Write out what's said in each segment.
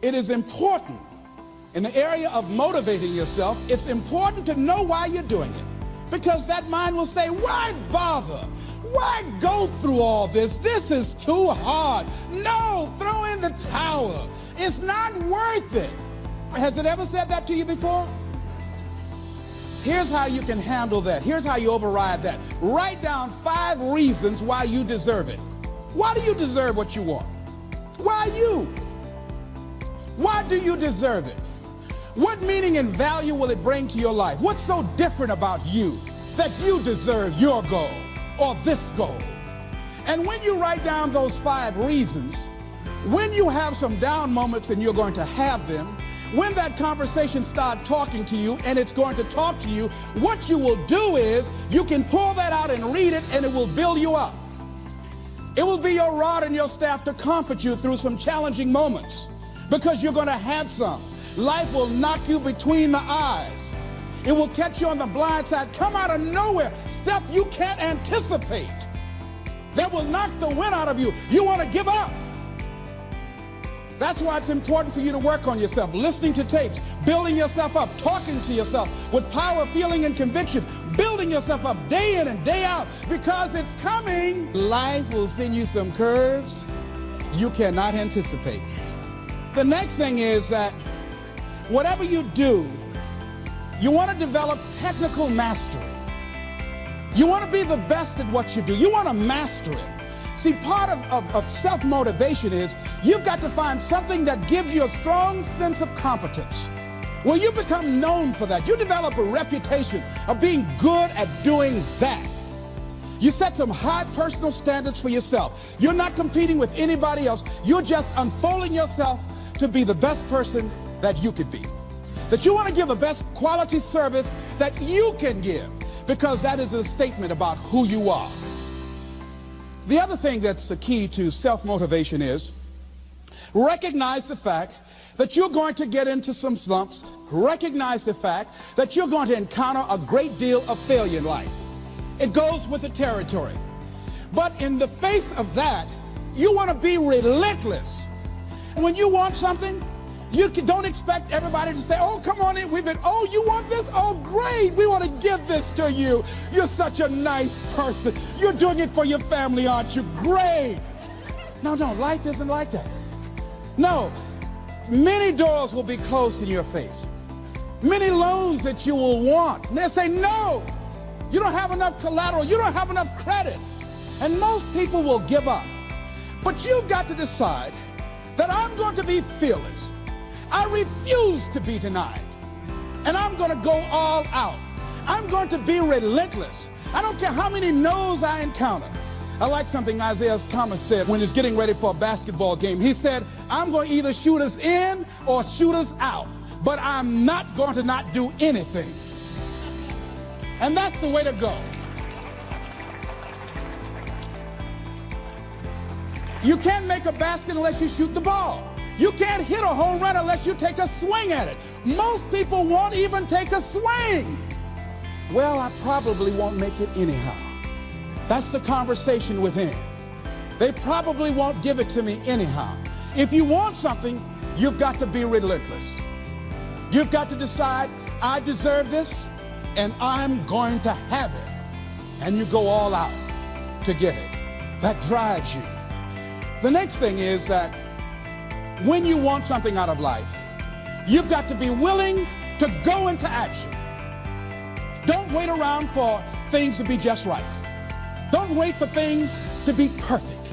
It is important in the area of motivating yourself. It's important to know why you're doing it, because that mind will say, why bother? Why go through all this? This is too hard. No, throw in the towel. It's not worth it. Has it ever said that to you before? Here's how you can handle that. Here's how you override that. Write down 5 reasons why you deserve it. Why do you deserve what you want? Why you? Why do you deserve it? What meaning and value will it bring to your life? What's so different about you that you deserve your goal or this goal? And when you write down those 5 reasons, when you have some down moments, and you're going to have them, when that conversation starts talking to you, and it's going to talk to you, what you will do is you can pull that out and read it, and it will build you up. It will be your rod and your staff to comfort you through some challenging moments, because you're going to have some. Life will knock you between the eyes. It will catch you on the blind side, come out of nowhere, stuff you can't anticipate that will knock the wind out of you. You want to give up. That's why it's important for you to work on yourself, listening to tapes, building yourself up, talking to yourself with power, feeling, and conviction, building yourself up day in and day out, because it's coming. Life will send you some curves you cannot anticipate. The next thing is that whatever you do, you want to develop technical mastery. You want to be the best at what you do. You want to master it. See, part of self-motivation is you've got to find something that gives you a strong sense of competence. Well, you become known for that. You develop a reputation of being good at doing that. You set some high personal standards for yourself. You're not competing with anybody else. You're just unfolding yourself to be the best person that you could be. That you want to give the best quality service that you can give, because that is a statement about who you are. The other thing that's the key to self-motivation is recognize the fact that you're going to get into some slumps. Recognize the fact that you're going to encounter a great deal of failure in life. It goes with the territory. But in the face of that, you want to be relentless. When you want something, you don't expect everybody to say, oh, come on in, oh, you want this? Oh, great, we want to give this to you. You're such a nice person. You're doing it for your family, aren't you? Great. No, life isn't like that. No, many doors will be closed in your face. Many loans that you will want. And they'll say, no, you don't have enough collateral. You don't have enough credit. And most people will give up. But you've got to decide that I'm going to be fearless. I refuse to be denied. And I'm going to go all out. I'm going to be relentless. I don't care how many no's I encounter. I like something Isaiah Thomas said when he's getting ready for a basketball game. He said, I'm going to either shoot us in or shoot us out, but I'm not going to not do anything. And that's the way to go. You can't make a basket unless you shoot the ball. You can't hit a home run unless you take a swing at it. Most people won't even take a swing. Well, I probably won't make it anyhow. That's the conversation within. They probably won't give it to me anyhow. If you want something, you've got to be relentless. You've got to decide, I deserve this, and I'm going to have it. And you go all out to get it. That drives you. The next thing is that when you want something out of life, you've got to be willing to go into action. Don't wait around for things to be just right. Don't wait for things to be perfect.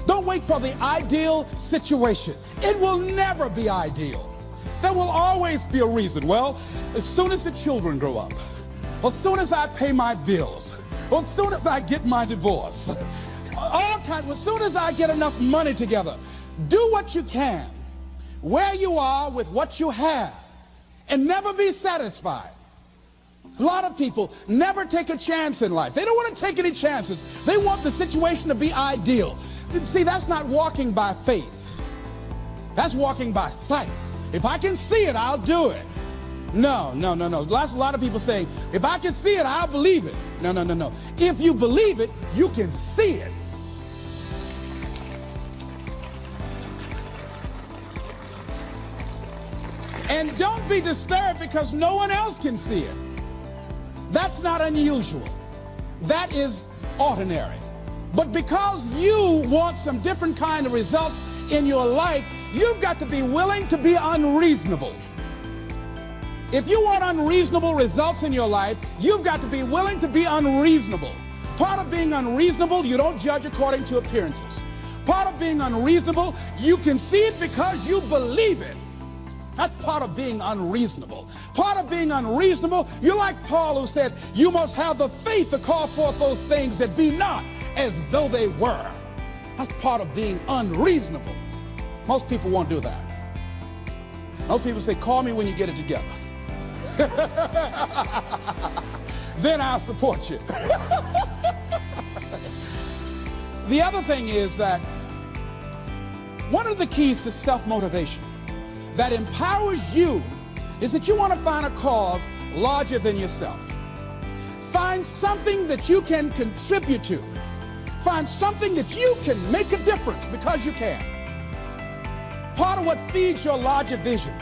Don't wait for the ideal situation. It will never be ideal. There will always be a reason. Well, as soon as the children grow up, or as soon as I pay my bills, or as soon as I get my divorce, as soon as I get enough money together, do what you can, where you are with what you have, and never be satisfied. A lot of people never take a chance in life. They don't want to take any chances. They want the situation to be ideal. See, that's not walking by faith. That's walking by sight. If I can see it, I'll do it. No. That's a lot of people saying, if I can see it, I'll believe it. No. If you believe it, you can see it. And don't be disturbed because no one else can see it. That's not unusual. That is ordinary. But because you want some different kind of results in your life, you've got to be willing to be unreasonable. If you want unreasonable results in your life, you've got to be willing to be unreasonable. Part of being unreasonable, you don't judge according to appearances. Part of being unreasonable, you can see it because you believe it. That's part of being unreasonable. Part of being unreasonable, you're like Paul, who said, you must have the faith to call forth those things that be not as though they were. That's part of being unreasonable. Most people won't do that. Most people say, call me when you get it together. Then I'll support you. The other thing is that one of the keys to self-motivation that empowers you is that you want to find a cause larger than yourself. Find something that you can contribute to. Find something that you can make a difference because you can. Part of what feeds your larger vision,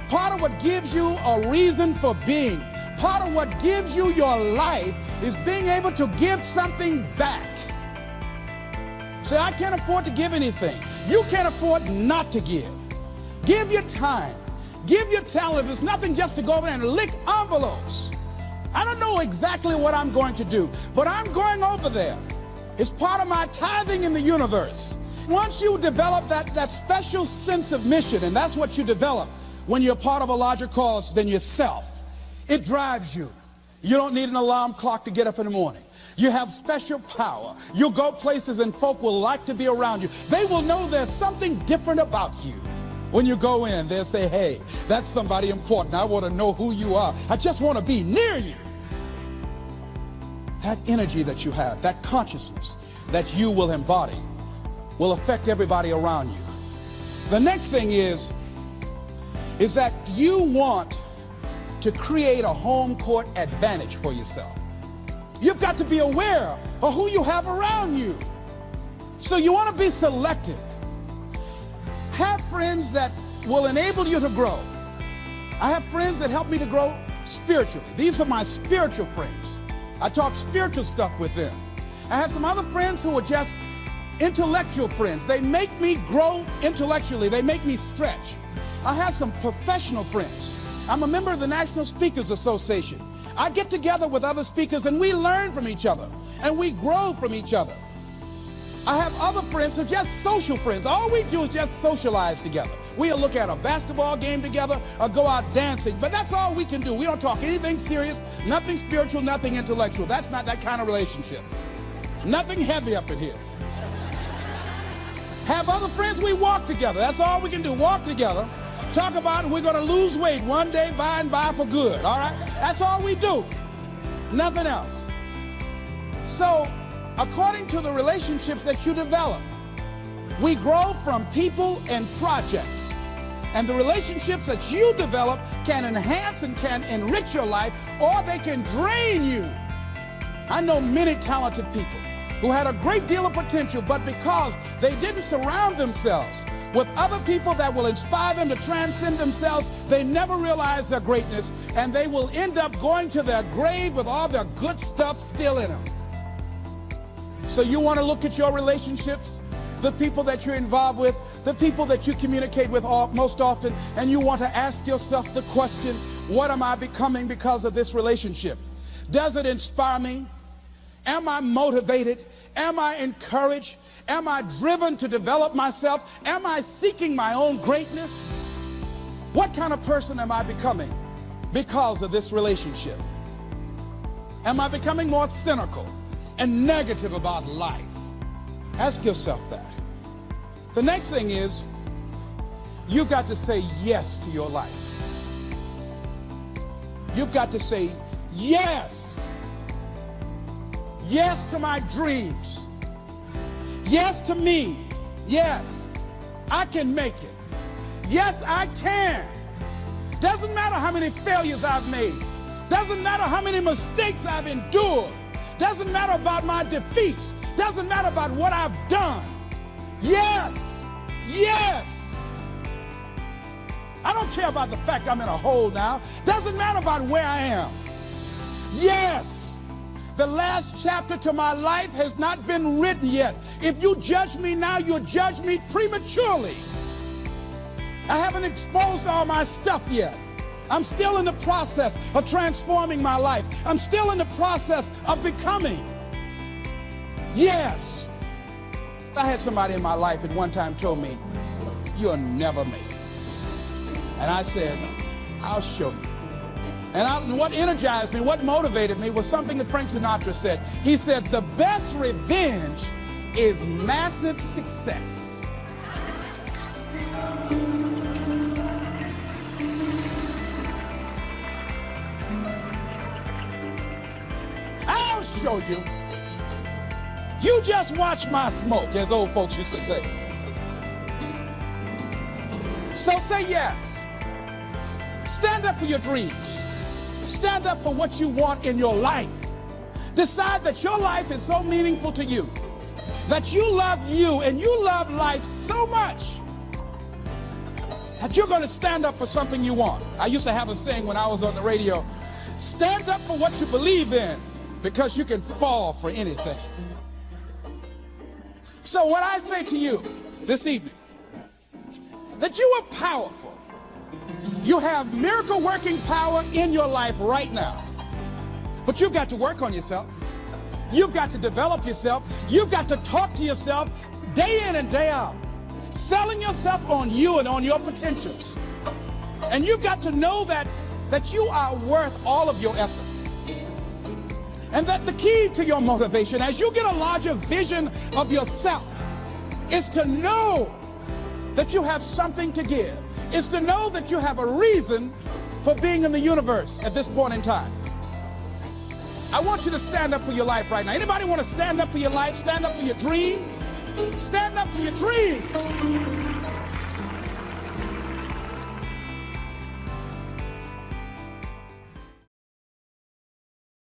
part of what gives you a reason for being, part of what gives you your life is being able to give something back. Say, I can't afford to give anything. You can't afford not to give. Give your time. Give your talent. There's nothing just to go over there and lick envelopes. I don't know exactly what I'm going to do, but I'm going over there. It's part of my tithing in the universe. Once you develop that special sense of mission, and that's what you develop when you're part of a larger cause than yourself, it drives you. You don't need an alarm clock to get up in the morning. You have special power. You'll go places and folk will like to be around you. They will know there's something different about you. When you go in, they'll say, hey, that's somebody important. I want to know who you are. I just want to be near you. That energy that you have, that consciousness that you will embody will affect everybody around you. The next thing is that you want to create a home court advantage for yourself. You've got to be aware of who you have around you. So you want to be selective. Have friends that will enable you to grow. I have friends that help me to grow spiritually. These are my spiritual friends. I talk spiritual stuff with them. I have some other friends who are just intellectual friends. They make me grow intellectually. They make me stretch. I have some professional friends. I'm a member of the National Speakers Association. I get together with other speakers and we learn from each other and we grow from each other. I have other friends who are just social friends. All we do is just socialize together. We'll look at a basketball game together or go out dancing, but that's all we can do. We don't talk anything serious, nothing spiritual, nothing intellectual. That's not that kind of relationship. Nothing heavy up in here. Have other friends, we walk together. That's all we can do, walk together. Talk about we're going to lose weight one day by and by for good, all right? That's all we do. Nothing else. So, according to the relationships that you develop, we grow from people and projects. And the relationships that you develop can enhance and can enrich your life, or they can drain you. I know many talented people who had a great deal of potential, but because they didn't surround themselves with other people that will inspire them to transcend themselves, they never realize their greatness, and they will end up going to their grave with all their good stuff still in them. So you want to look at your relationships, the people that you're involved with, the people that you communicate with most often, and you want to ask yourself the question, what am I becoming because of this relationship? Does it inspire me? Am I motivated? Am I encouraged? Am I driven to develop myself? Am I seeking my own greatness? What kind of person am I becoming because of this relationship? Am I becoming more cynical and negative about life? Ask yourself that. The next thing is, you've got to say yes to your life. You've got to say yes. Yes to my dreams. Yes to me. Yes, I can make it. Yes, I can. Doesn't matter how many failures I've made. Doesn't matter how many mistakes I've endured. Doesn't matter about my defeats. Doesn't matter about what I've done. Yes, yes. I don't care about the fact I'm in a hole now. Doesn't matter about where I am. Yes, the last chapter to my life has not been written yet. If you judge me now, you'll judge me prematurely. I haven't exposed all my stuff yet. I'm still in the process of transforming my life. I'm still in the process of becoming. Yes. I had somebody in my life at one time told me, you'll never make it. And I said, I'll show you. And what energized me, what motivated me was something that Frank Sinatra said. He said, the best revenge is massive success. I'll show you. You just watch my smoke, as old folks used to say. So say yes. Stand up for your dreams. Stand up for what you want in your life. Decide that your life is so meaningful to you, that you love you and you love life so much that you're going to stand up for something you want. I used to have a saying when I was on the radio, stand up for what you believe in, because you can fall for anything. So what I say to you this evening, that you are powerful. You have miracle working power in your life right now. But you've got to work on yourself. You've got to develop yourself. You've got to talk to yourself day in and day out, selling yourself on you and on your potentials. And you've got to know that you are worth all of your effort. And that the key to your motivation, as you get a larger vision of yourself, is to know that you have something to give. Is to know that you have a reason for being in the universe at this point in time. I want you to stand up for your life right now. Anybody want to stand up for your life? Stand up for your dream? Stand up for your dream.